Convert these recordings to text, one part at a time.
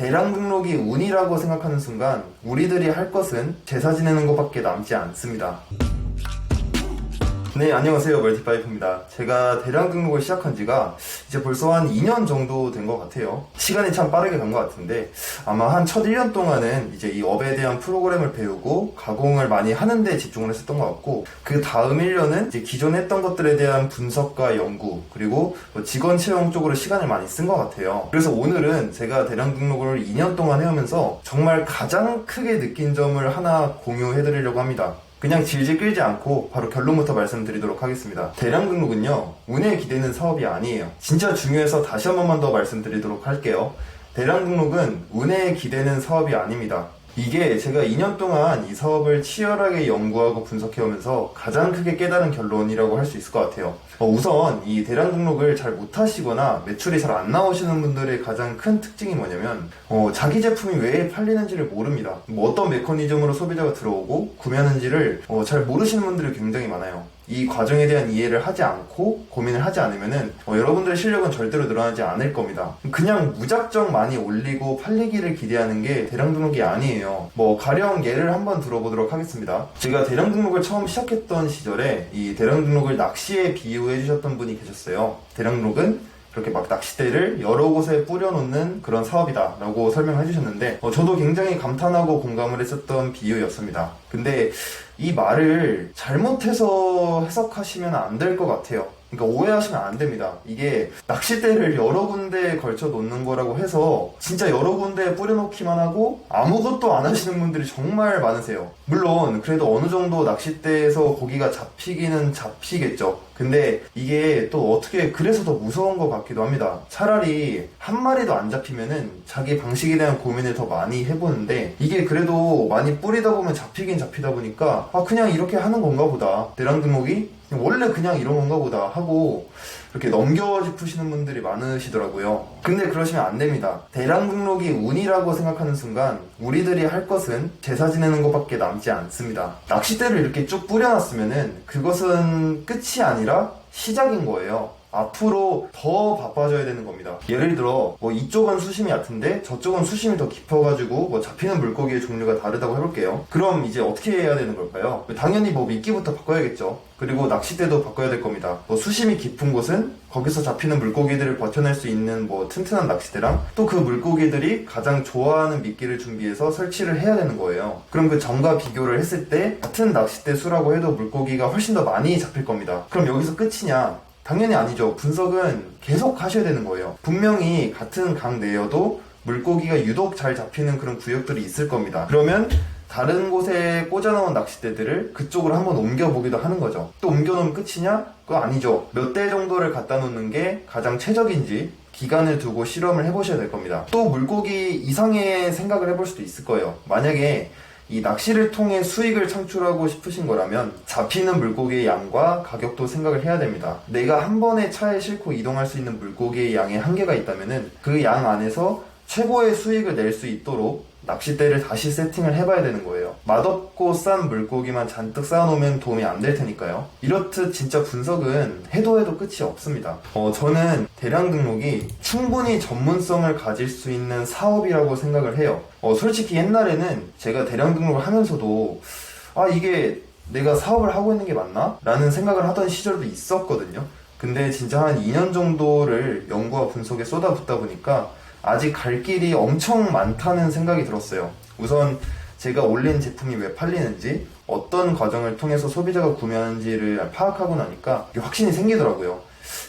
대량 등록이 운이라고 생각하는 순간 우리들이 할 것은 제사 지내는 것밖에 남지 않습니다. 네, 안녕하세요. 멀티파이프입니다. 제가 대량 등록을 시작한 지가 이제 벌써 한 2년 정도 된 것 같아요. 시간이 참 빠르게 간 것 같은데 아마 한 첫 1년 동안은 이제 이 업에 대한 프로그램을 배우고 가공을 많이 하는 데 집중을 했었던 것 같고, 그 다음 1년은 이제 기존에 했던 것들에 대한 분석과 연구, 그리고 직원 채용 쪽으로 시간을 많이 쓴 것 같아요. 그래서 오늘은 제가 대량 등록을 2년 동안 해오면서 정말 가장 크게 느낀 점을 하나 공유해드리려고 합니다. 그냥 질질 끌지 않고 바로 결론부터 말씀드리도록 하겠습니다. 대량 등록은요, 운에 기대는 사업이 아니에요. 진짜 중요해서 다시 한 번만 더 말씀드리도록 할게요. 대량 등록은 운에 기대는 사업이 아닙니다. 이게 제가 2년 동안 이 사업을 치열하게 연구하고 분석해오면서 가장 크게 깨달은 결론이라고 할 수 있을 것 같아요. 우선 이 대량 등록을 잘 못하시거나 매출이 잘 안 나오시는 분들의 가장 큰 특징이 뭐냐면 자기 제품이 왜 팔리는지를 모릅니다. 어떤 메커니즘으로 소비자가 들어오고 구매하는지를 잘 모르시는 분들이 굉장히 많아요. 이 과정에 대한 이해를 하지 않고 고민을 하지 않으면은 여러분들의 실력은 절대로 늘어나지 않을 겁니다. 그냥 무작정 많이 올리고 팔리기를 기대하는 게 대량 등록이 아니에요. 가령 예를 한번 들어보도록 하겠습니다. 제가 대량 등록을 처음 시작했던 시절에 이 대량 등록을 낚시에 비유해 주셨던 분이 계셨어요. 대량 등록은 이렇게 막 낚싯대를 여러 곳에 뿌려놓는 그런 사업이다 라고 설명해 주셨는데 저도 굉장히 감탄하고 공감을 했었던 비유였습니다. 근데 이 말을 잘못해서 해석하시면 안 될 것 같아요. 그러니까 오해하시면 안 됩니다. 이게 낚싯대를 여러 군데에 걸쳐 놓는 거라고 해서 진짜 여러 군데에 뿌려놓기만 하고 아무것도 안 하시는 분들이 정말 많으세요. 물론 그래도 어느 정도 낚싯대에서 고기가 잡히기는 잡히겠죠. 근데 이게 또 어떻게 그래서 더 무서운 것 같기도 합니다. 차라리 한 마리도 안 잡히면은 자기 방식에 대한 고민을 더 많이 해보는데, 이게 그래도 많이 뿌리다 보면 잡히긴 잡히다 보니까 그냥 이렇게 하는 건가 보다, 대량 등록이 원래 그냥 이런 건가 보다 하고 이렇게 넘겨짚으시는 분들이 많으시더라고요. 근데 그러시면 안 됩니다. 대량 등록이 운이라고 생각하는 순간 우리들이 할 것은 제사 지내는 것밖에 남지 않습니다. 낚싯대를 이렇게 쭉 뿌려놨으면은 그것은 끝이 아니라 시작인 거예요. 앞으로 더 바빠져야 되는 겁니다. 예를 들어 이쪽은 수심이 얕은데 저쪽은 수심이 더 깊어가지고 잡히는 물고기의 종류가 다르다고 해볼게요. 그럼 이제 어떻게 해야 되는 걸까요? 당연히 미끼부터 바꿔야겠죠. 그리고 낚싯대도 바꿔야 될 겁니다. 수심이 깊은 곳은 거기서 잡히는 물고기들을 버텨낼 수 있는 튼튼한 낚싯대랑 또 그 물고기들이 가장 좋아하는 미끼를 준비해서 설치를 해야 되는 거예요. 그럼 그 전과 비교를 했을 때 같은 낚싯대 수라고 해도 물고기가 훨씬 더 많이 잡힐 겁니다. 그럼 여기서 끝이냐? 당연히 아니죠. 분석은 계속 하셔야 되는 거예요. 분명히 같은 강 내여도 물고기가 유독 잘 잡히는 그런 구역들이 있을 겁니다. 그러면 다른 곳에 꽂아놓은 낚싯대들을 그쪽으로 한번 옮겨보기도 하는 거죠. 또 옮겨놓으면 끝이냐? 그거 아니죠. 몇 대 정도를 갖다 놓는 게 가장 최적인지 기간을 두고 실험을 해보셔야 될 겁니다. 또 물고기 이상의 생각을 해볼 수도 있을 거예요. 만약에 이 낚시를 통해 수익을 창출하고 싶으신 거라면 잡히는 물고기의 양과 가격도 생각을 해야 됩니다. 내가 한 번에 차에 싣고 이동할 수 있는 물고기의 양에 한계가 있다면은 그 양 안에서 최고의 수익을 낼 수 있도록 낚싯대를 다시 세팅을 해봐야 되는 거예요. 맛없고 싼 물고기만 잔뜩 쌓아놓으면 도움이 안 될 테니까요. 이렇듯 진짜 분석은 해도 끝이 없습니다. 저는 대량 등록이 충분히 전문성을 가질 수 있는 사업이라고 생각을 해요. 솔직히 옛날에는 제가 대량 등록을 하면서도 이게 내가 사업을 하고 있는 게 맞나? 라는 생각을 하던 시절도 있었거든요. 근데 진짜 한 2년 정도를 연구와 분석에 쏟아붓다 보니까 아직 갈 길이 엄청 많다는 생각이 들었어요. 우선 제가 올린 제품이 왜 팔리는지, 어떤 과정을 통해서 소비자가 구매하는지를 파악하고 나니까 확신이 생기더라고요.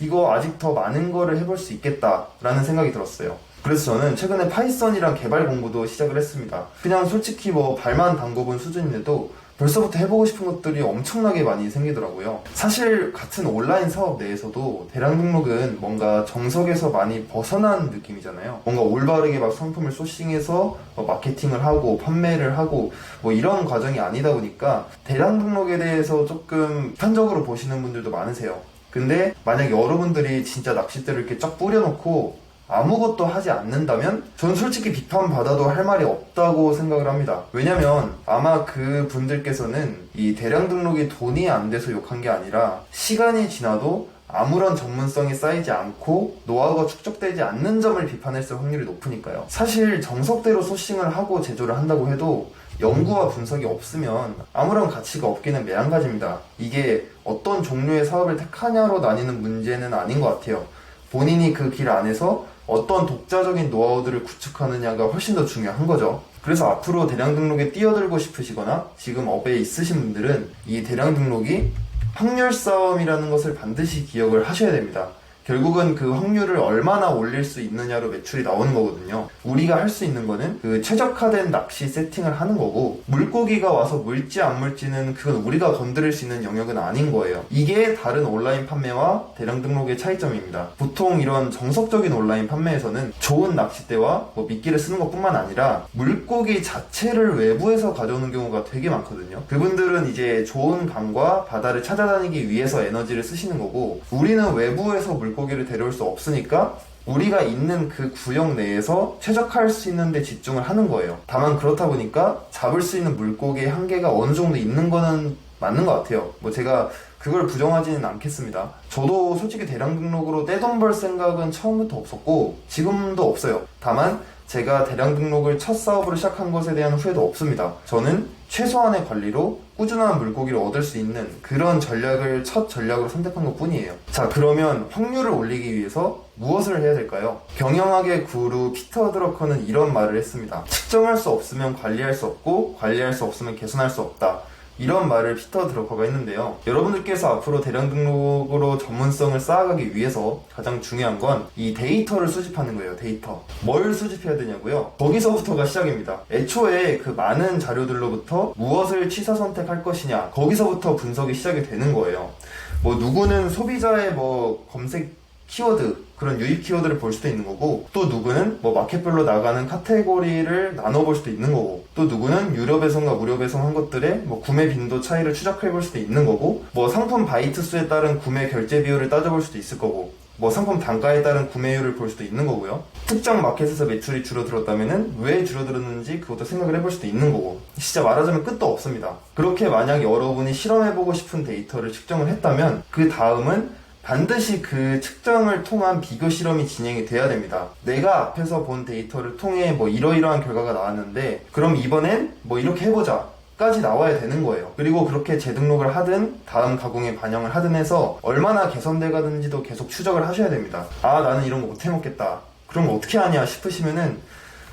이거 아직 더 많은 거를 해볼 수 있겠다라는 생각이 들었어요. 그래서 저는 최근에 파이썬이랑 개발 공부도 시작을 했습니다. 그냥 솔직히 발만 담궈본 수준인데도 벌써부터 해보고 싶은 것들이 엄청나게 많이 생기더라고요. 사실 같은 온라인 사업 내에서도 대량 등록은 뭔가 정석에서 많이 벗어난 느낌이잖아요. 뭔가 올바르게 상품을 소싱해서 마케팅을 하고 판매를 하고 이런 과정이 아니다 보니까 대량 등록에 대해서 조금 비판적으로 보시는 분들도 많으세요. 근데 만약 여러분들이 진짜 낚싯대를 이렇게 쫙 뿌려놓고 아무것도 하지 않는다면 전 솔직히 비판받아도 할 말이 없다고 생각을 합니다. 왜냐면 아마 그 분들께서는 이 대량 등록이 돈이 안 돼서 욕한 게 아니라 시간이 지나도 아무런 전문성이 쌓이지 않고 노하우가 축적되지 않는 점을 비판했을 확률이 높으니까요. 사실 정석대로 소싱을 하고 제조를 한다고 해도 연구와 분석이 없으면 아무런 가치가 없기는 매한가지입니다. 이게 어떤 종류의 사업을 택하냐로 나뉘는 문제는 아닌 것 같아요. 본인이 그 길 안에서 어떤 독자적인 노하우들을 구축하느냐가 훨씬 더 중요한 거죠. 그래서 앞으로 대량 등록에 뛰어들고 싶으시거나 지금 업에 있으신 분들은 이 대량 등록이 확률 싸움이라는 것을 반드시 기억을 하셔야 됩니다. 결국은 그 확률을 얼마나 올릴 수 있느냐로 매출이 나오는 거거든요. 우리가 할 수 있는 거는 그 최적화된 낚시 세팅을 하는 거고, 물고기가 와서 물지 안 물지는 그건 우리가 건드릴 수 있는 영역은 아닌 거예요. 이게 다른 온라인 판매와 대량 등록의 차이점입니다. 보통 이런 정석적인 온라인 판매에서는 좋은 낚싯대와 미끼를 쓰는 것뿐만 아니라 물고기 자체를 외부에서 가져오는 경우가 되게 많거든요. 그분들은 이제 좋은 강과 바다를 찾아다니기 위해서 에너지를 쓰시는 거고, 우리는 외부에서 물고기를 데려올 수 없으니까 우리가 있는 그 구역 내에서 최적화할 수 있는 데 집중을 하는 거예요. 다만 그렇다 보니까 잡을 수 있는 물고기의 한계가 어느 정도 있는 거는 맞는 것 같아요. 제가 그걸 부정하지는 않겠습니다. 저도 솔직히 대량 등록으로 떼돈 벌 생각은 처음부터 없었고 지금도 없어요. 다만 제가 대량 등록을 첫 사업으로 시작한 것에 대한 후회도 없습니다. 저는 최소한의 관리로 꾸준한 물고기를 얻을 수 있는 그런 전략을 첫 전략으로 선택한 것 뿐이에요. 자, 그러면 확률을 올리기 위해서 무엇을 해야 될까요? 경영학의 구루 피터 드러커는 이런 말을 했습니다. 측정할 수 없으면 관리할 수 없고, 관리할 수 없으면 개선할 수 없다. 이런 말을 피터 드러커가 했는데요. 여러분들께서 앞으로 대량 등록으로 전문성을 쌓아가기 위해서 가장 중요한 건 이 데이터를 수집하는 거예요. 데이터. 뭘 수집해야 되냐고요? 거기서부터가 시작입니다. 애초에 그 많은 자료들로부터 무엇을 취사 선택할 것이냐, 거기서부터 분석이 시작이 되는 거예요. 누구는 소비자의 검색 키워드, 그런 유입 키워드를 볼 수도 있는 거고, 또 누구는 마켓별로 나가는 카테고리를 나눠볼 수도 있는 거고, 또 누구는 유료 배송과 무료 배송한 것들의 구매 빈도 차이를 추적해볼 수도 있는 거고, 상품 바이트 수에 따른 구매 결제 비율을 따져볼 수도 있을 거고, 상품 단가에 따른 구매율을 볼 수도 있는 거고요. 특정 마켓에서 매출이 줄어들었다면은 왜 줄어들었는지 그것도 생각을 해볼 수도 있는 거고, 진짜 말하자면 끝도 없습니다. 그렇게 만약 여러분이 실험해보고 싶은 데이터를 측정을 했다면 그 다음은 반드시 그 측정을 통한 비교 실험이 진행이 돼야 됩니다. 내가 앞에서 본 데이터를 통해 이러이러한 결과가 나왔는데 그럼 이번엔 이렇게 해보자 까지 나와야 되는 거예요. 그리고 그렇게 재등록을 하든 다음 가공에 반영을 하든 해서 얼마나 개선돼 가는지도 계속 추적을 하셔야 됩니다. 아, 나는 이런 거 못 해먹겠다. 그럼 어떻게 하냐 싶으시면은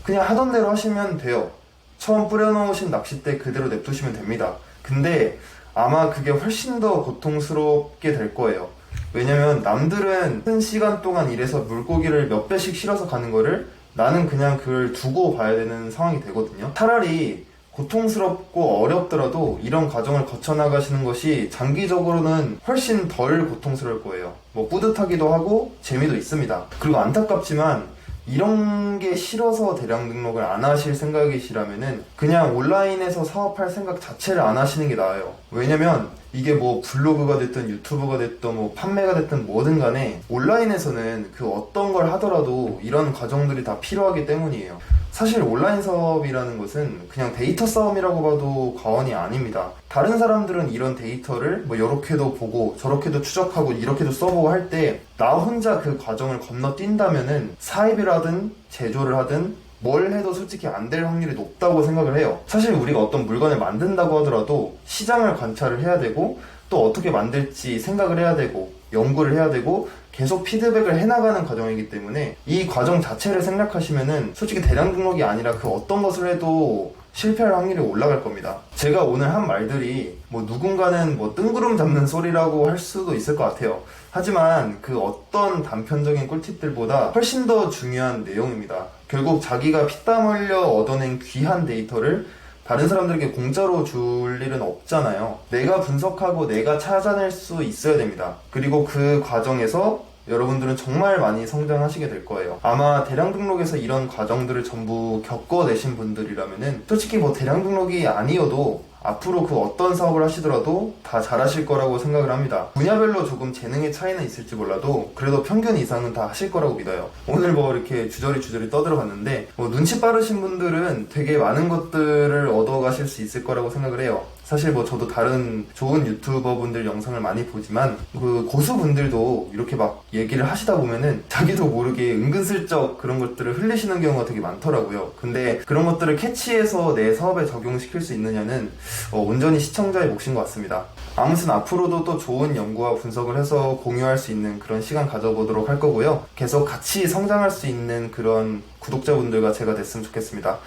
그냥 하던 대로 하시면 돼요. 처음 뿌려놓으신 낚싯대 그대로 냅두시면 됩니다. 근데 아마 그게 훨씬 더 고통스럽게 될 거예요. 왜냐면 남들은 큰 시간 동안 일해서 물고기를 몇 배씩 실어서 가는 거를 나는 그냥 그걸 두고 봐야 되는 상황이 되거든요. 차라리 고통스럽고 어렵더라도 이런 과정을 거쳐나가시는 것이 장기적으로는 훨씬 덜 고통스러울 거예요. 뿌듯하기도 하고 재미도 있습니다. 그리고 안타깝지만 이런 게 싫어서 대량 등록을 안 하실 생각이시라면은 그냥 온라인에서 사업할 생각 자체를 안 하시는 게 나아요. 왜냐면 이게 블로그가 됐든 유튜브가 됐든 판매가 됐든 뭐든 간에 온라인에서는 그 어떤 걸 하더라도 이런 과정들이 다 필요하기 때문이에요. 사실 온라인 사업이라는 것은 그냥 데이터 싸움이라고 봐도 과언이 아닙니다. 다른 사람들은 이런 데이터를 이렇게도 보고 저렇게도 추적하고 이렇게도 써보고 할 때 나 혼자 그 과정을 건너뛴다면은 사입이라든 제조를 하든 뭘 해도 솔직히 안 될 확률이 높다고 생각을 해요. 사실 우리가 어떤 물건을 만든다고 하더라도 시장을 관찰을 해야 되고 또 어떻게 만들지 생각을 해야 되고 연구를 해야 되고 계속 피드백을 해나가는 과정이기 때문에 이 과정 자체를 생략하시면은 솔직히 대량 등록이 아니라 그 어떤 것을 해도 실패할 확률이 올라갈 겁니다. 제가 오늘 한 말들이 누군가는 뜬구름 잡는 소리라고 할 수도 있을 것 같아요. 하지만 그 어떤 단편적인 꿀팁들보다 훨씬 더 중요한 내용입니다. 결국 자기가 피땀 흘려 얻어낸 귀한 데이터를 다른 사람들에게 공짜로 줄 일은 없잖아요. 내가 분석하고 내가 찾아낼 수 있어야 됩니다. 그리고 그 과정에서 여러분들은 정말 많이 성장하시게 될 거예요. 아마 대량 등록에서 이런 과정들을 전부 겪어내신 분들이라면은 솔직히 대량 등록이 아니어도 앞으로 그 어떤 사업을 하시더라도 다 잘하실 거라고 생각을 합니다. 분야별로 조금 재능의 차이는 있을지 몰라도 그래도 평균 이상은 다 하실 거라고 믿어요. 오늘 이렇게 주저리 떠들어봤는데 눈치 빠르신 분들은 되게 많은 것들을 얻어가실 수 있을 거라고 생각을 해요. 사실 뭐 저도 다른 좋은 유튜버분들 영상을 많이 보지만 그 고수분들도 이렇게 막 얘기를 하시다 보면은 자기도 모르게 은근슬쩍 그런 것들을 흘리시는 경우가 되게 많더라고요. 근데 그런 것들을 캐치해서 내 사업에 적용시킬 수 있느냐는 온전히 시청자의 몫인 것 같습니다. 아무튼 앞으로도 또 좋은 연구와 분석을 해서 공유할 수 있는 그런 시간 가져보도록 할 거고요. 계속 같이 성장할 수 있는 그런 구독자분들과 제가 됐으면 좋겠습니다.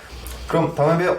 그럼 다음에 봬요.